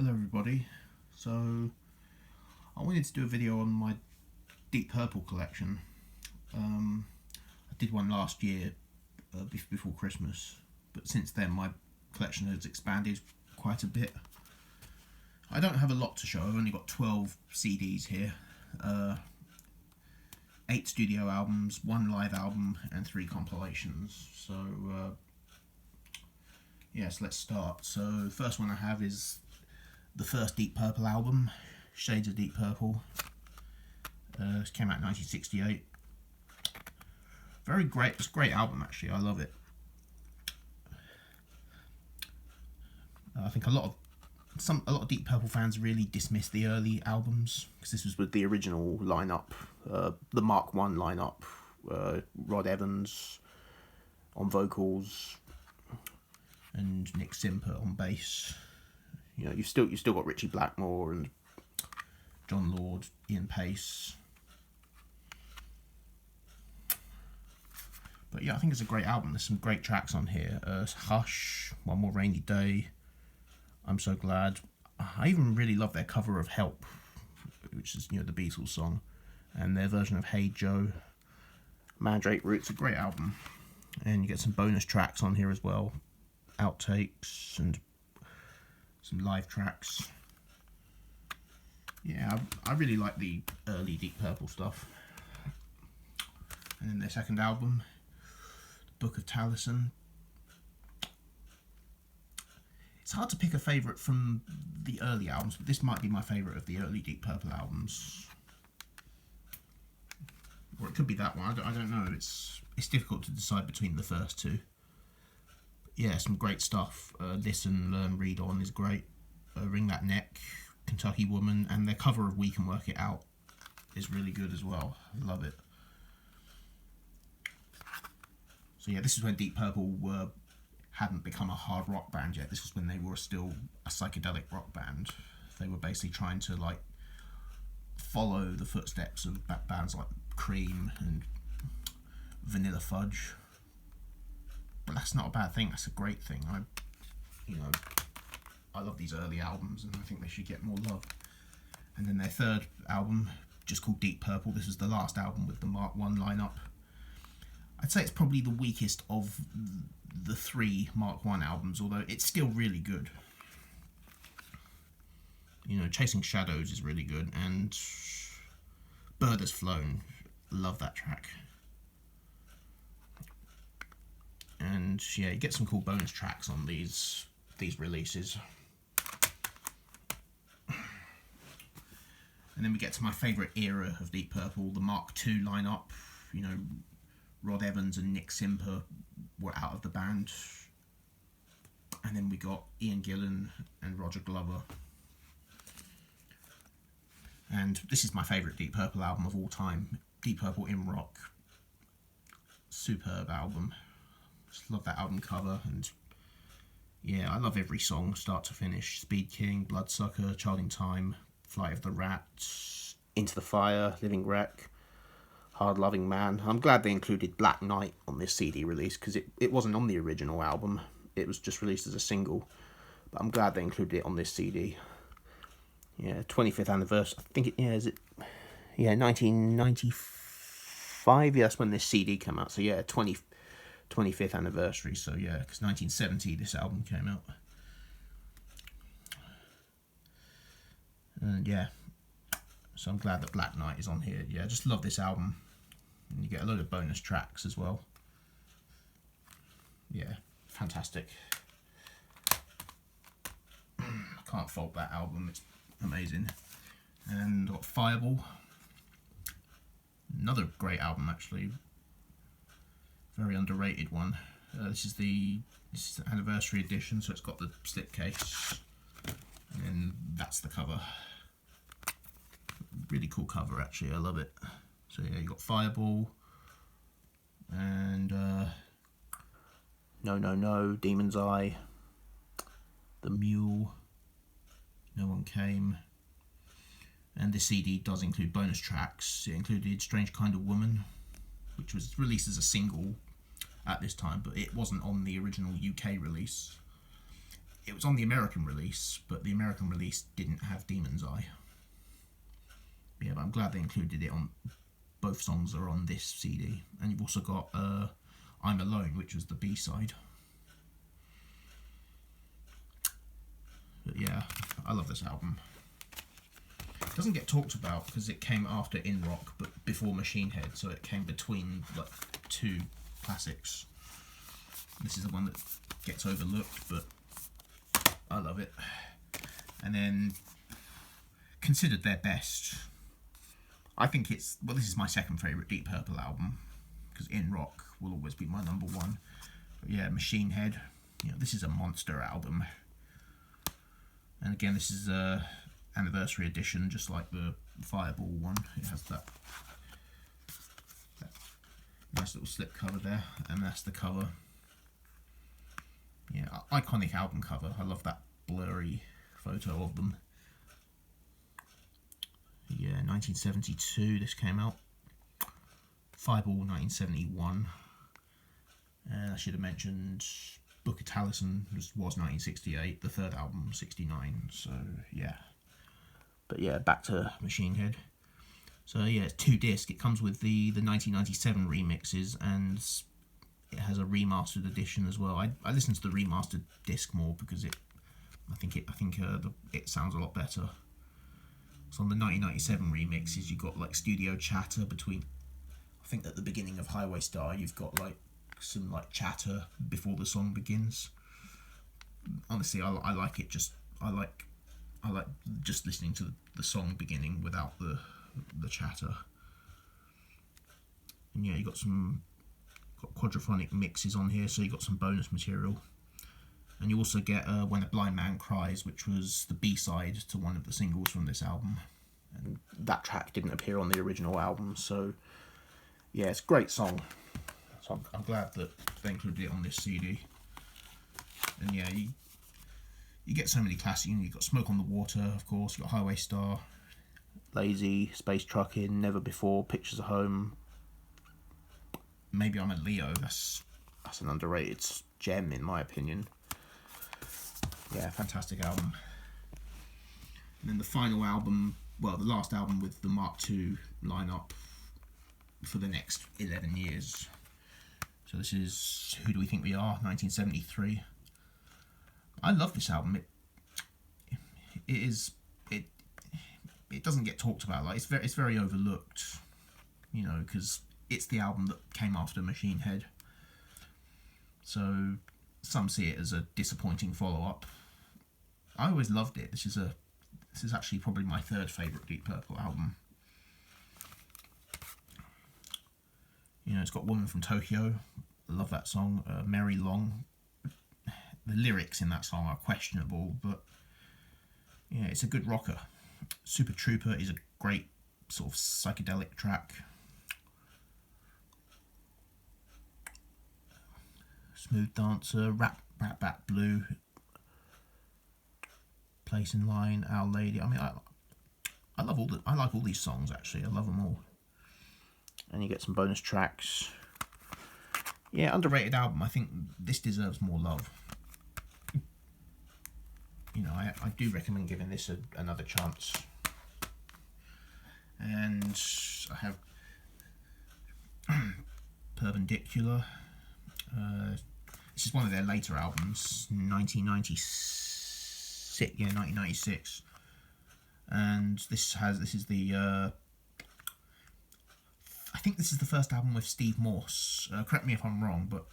Hello everybody. So I wanted to do a video on my Deep Purple collection. I did one last year before Christmas, but since then my collection has expanded quite a bit. I don't have a lot to show. I've only got 12 CDs here, 8 studio albums, 1 live album and 3 compilations. So yes, let's start. So the first one I have is the first Deep Purple album, Shades of Deep Purple. This came out in 1968. Very great. It's a great album actually. I love it. I think a lot of Deep Purple fans really dismiss the early albums because this was with the original lineup, the Mark I lineup. Rod Evans on vocals and Nick Simper on bass. You know, you've still got Richie Blackmore and John Lord, Ian Pace. But yeah, I think it's a great album. There's some great tracks on here. Hush, One More Rainy Day, I'm So Glad. I even really love their cover of Help, which is, you know, the Beatles song, and their version of Hey Joe. Mandrake Root's a great album, and you get some bonus tracks on here as well, outtakes and some live tracks. Yeah, I really like the early Deep Purple stuff. And then their second album, Book of Taliesin. It's hard to pick a favourite from the early albums, but this might be my favourite of the early Deep Purple albums. Or it could be that one, I don't know. It's difficult to decide between the first two. Yeah, some great stuff. Listen, Learn, Read On is great. Wring That Neck, Kentucky Woman, and their cover of We Can Work It Out is really good as well. I love it. So yeah, this is when Deep Purple hadn't become a hard rock band yet. This was when they were still a psychedelic rock band. They were basically trying to like follow the footsteps of bands like Cream and Vanilla Fudge. But that's not a bad thing. That's a great thing. I love these early albums, and I think they should get more love. And then their third album, just called Deep Purple. This was the last album with the Mark I lineup. I'd say it's probably the weakest of the 3 Mark I albums, although it's still really good. You know, Chasing Shadows is really good, and Bird Has Flown. Love that track. And yeah, you get some cool bonus tracks on these releases. And then we get to my favourite era of Deep Purple, the Mark II lineup. You know, Rod Evans and Nick Simper were out of the band. And then we got Ian Gillan and Roger Glover. And this is my favourite Deep Purple album of all time. Deep Purple in Rock. Superb album. Just love that album cover, and yeah, I love every song, start to finish. Speed King, Bloodsucker, Child in Time, Flight of the Rat, Into the Fire, Living Wreck, Hard Loving Man. I'm glad they included Black Knight on this CD release, because it wasn't on the original album. It was just released as a single, but I'm glad they included it on this CD. Yeah, 25th anniversary, I think is it? Yeah, 1995, yeah, that's when this CD came out, so yeah, 25th anniversary, so yeah, because 1970 this album came out. And yeah, so I'm glad that Black Knight is on here. Yeah, I just love this album. And you get a load of bonus tracks as well. Yeah, fantastic. I can't fault that album, it's amazing. And got Fireball. Another great album actually. Very underrated one. This is the anniversary edition, so it's got the slipcase, and then that's the cover. Really cool cover actually, I love it. So yeah, you got Fireball, and No No No, Demon's Eye, The Mule, No One Came. And this CD does include bonus tracks. It included Strange Kind of Woman, which was released as a single at this time, but it wasn't on the original UK release. it was on the American release, but the American release didn't have Demon's Eye. Yeah, but I'm glad they included it on. Both songs are on this CD, and you've also got I'm Alone, which was the B-side. But yeah, I love this album. It doesn't get talked about because it came after In Rock, but before Machine Head, so it came between like two classics. This is the one that gets overlooked, but I love it. And then considered their best. I think it's, well, this is my second favourite Deep Purple album, because In Rock will always be my number one. But yeah, Machine Head, this is a monster album. And again, this is a anniversary edition, just like the Fireball one. It has that nice little slip cover there, and that's the cover. Yeah, iconic album cover. I love that blurry photo of them. Yeah, 1972 this came out. Fireball 1971. And I should have mentioned Book of Taliesin was 1968. The third album 69. So yeah. But yeah, back to Machine Head. So yeah, it's 2 discs. It comes with the 1997 remixes, and it has a remastered edition as well. I listened to the remastered disc more because I think it sounds a lot better. So on the 1997 remixes, you've got like studio chatter between. I think at the beginning of Highway Star, you've got like some like chatter before the song begins. Honestly, I like it. I like just listening to the song beginning without the chatter. And yeah, you got quadraphonic mixes on here, so you got some bonus material. And you also get When a Blind Man Cries, which was the B-side to one of the singles from this album. And that track didn't appear on the original album, so yeah, it's a great song. So I'm glad that they included it on this CD. And yeah, you get so many classics. You've got Smoke on the Water, of course. You've got Highway Star, Lazy, Space Truckin', Never Before, Pictures of Home. Maybe I'm a Leo. That's an underrated gem in my opinion. Yeah, fantastic album. And then the final album, well, the last album with the Mark II lineup for the next 11 years. So this is Who Do We Think We Are, 1973. I love this album. It doesn't get talked about. Like it's very overlooked, because it's the album that came after Machine Head. So some see it as a disappointing follow-up. I always loved it. This is actually probably my third favourite Deep Purple album. It's got Woman from Tokyo. I love that song. Mary Long. The lyrics in that song are questionable, but yeah, it's a good rocker. Super Trooper is a great sort of psychedelic track. Smooth Dancer, Rat Bat Blue, Place in Line, Our Lady. I mean, I like all these songs actually. I love them all. And you get some bonus tracks. Yeah, underrated album. I think this deserves more love. I do recommend giving this another chance. And I have Perpendicular. This is one of their later albums, 1996. And this is the I think this is the first album with Steve Morse. Correct me if I'm wrong, but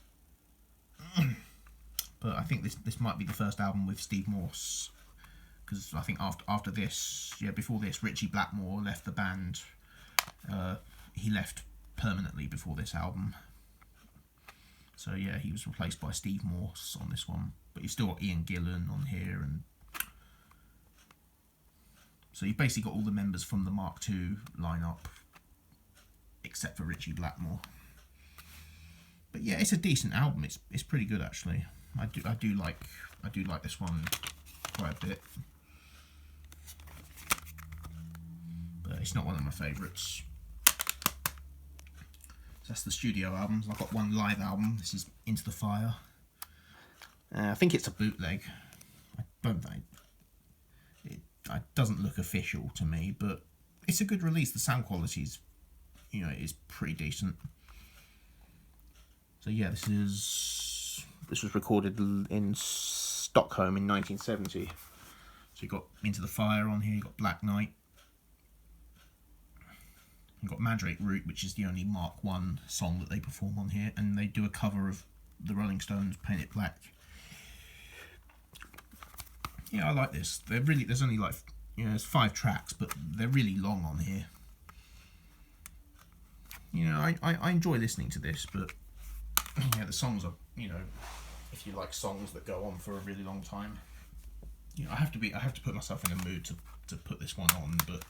I think this might be the first album with Steve Morse, because I think after this, before this, Richie Blackmore left the band. He left permanently before this album. So yeah, he was replaced by Steve Morse on this one, but you've still got Ian Gillan on here, and so you've basically got all the members from the Mark II lineup, except for Richie Blackmore. But yeah, it's a decent album. It's pretty good actually. I do like this one quite a bit, but it's not one of my favourites. So that's the studio albums. I've got one live album. This is Into the Fire. I think it's a bootleg. don't think it doesn't look official to me, but it's a good release. The sound quality is, you know, is pretty decent. So yeah, this was recorded in Stockholm in 1970. So you got Into the Fire on here, you got Black Knight, you got Mandrake Root, which is the only Mark I song that they perform on here, and they do a cover of the Rolling Stones' Paint It Black. Yeah, I like this. There's only like, you know, there's 5 tracks, but they're really long on here. You know, I enjoy listening to this, but yeah, the songs are, you know, if you like songs that go on for a really long time, you know, I have to put myself in a mood to put this one on. But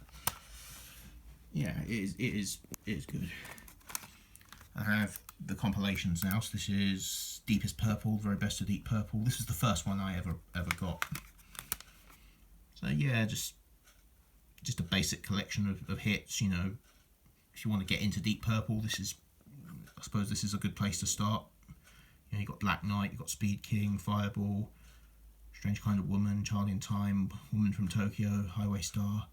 yeah, it is good. I have the compilations now. So this is Deepest Purple, Very Best of Deep Purple. This is the first one I ever got. So yeah, just a basic collection of hits. You know, if you want to get into Deep Purple, I suppose this is a good place to start. You know, you got Black Knight, you got Speed King, Fireball, Strange Kind of Woman, Child in Time, Woman from Tokyo, Highway Star,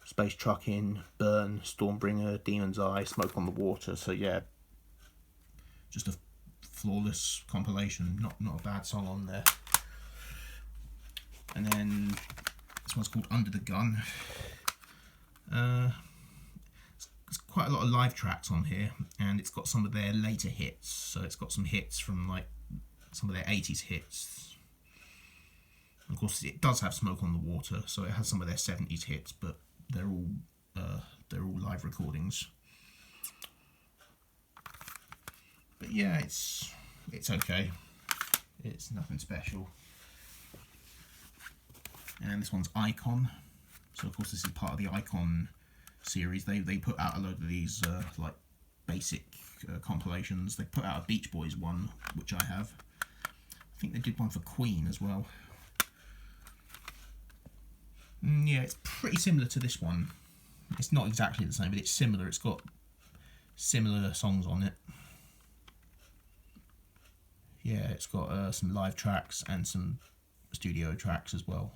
Space Truckin', Burn, Stormbringer, Demon's Eye, Smoke on the Water. So yeah, just a flawless compilation. Not a bad song on there. And then this one's called Under the Gun. There's quite a lot of live tracks on here, and it's got some of their later hits. So it's got some hits from like some of their 80s hits. And of course, it does have Smoke on the Water, so it has some of their 70s hits, but they're all live recordings. But yeah, it's okay. It's nothing special. And this one's Icon. So of course this is part of the Icon series. They put out a load of these like basic compilations. They put out a Beach Boys one, which I have. I think they did one for Queen as well. Yeah, it's pretty similar to this one. It's not exactly the same, but it's similar. It's got similar songs on it. Yeah, it's got some live tracks and some studio tracks as well,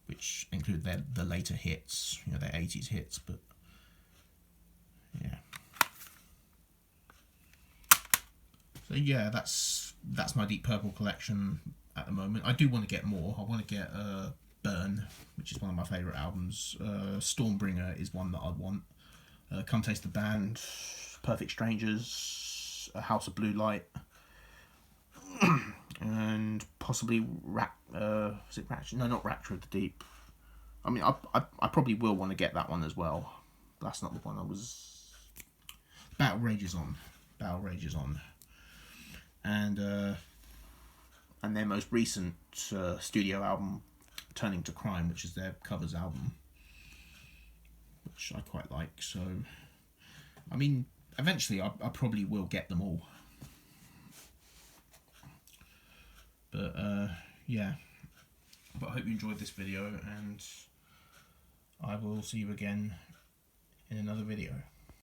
which include the later hits, you know, their 80s hits. But yeah, so yeah, that's my Deep Purple collection at the moment. I do want to get more. I want to get Burn, which is one of my favourite albums. Stormbringer is one that I want. Come Taste the Band, Perfect Strangers, House of Blue Light, and possibly is it Rapture? No, not Rapture of the Deep. I mean, I probably will want to get that one as well. But that's not the one I was. Battle Rages On, and their most recent studio album, Turning to Crime, which is their covers album, which I quite like. So, I mean, eventually I probably will get them all. But yeah, but I hope you enjoyed this video, and I will see you again in another video.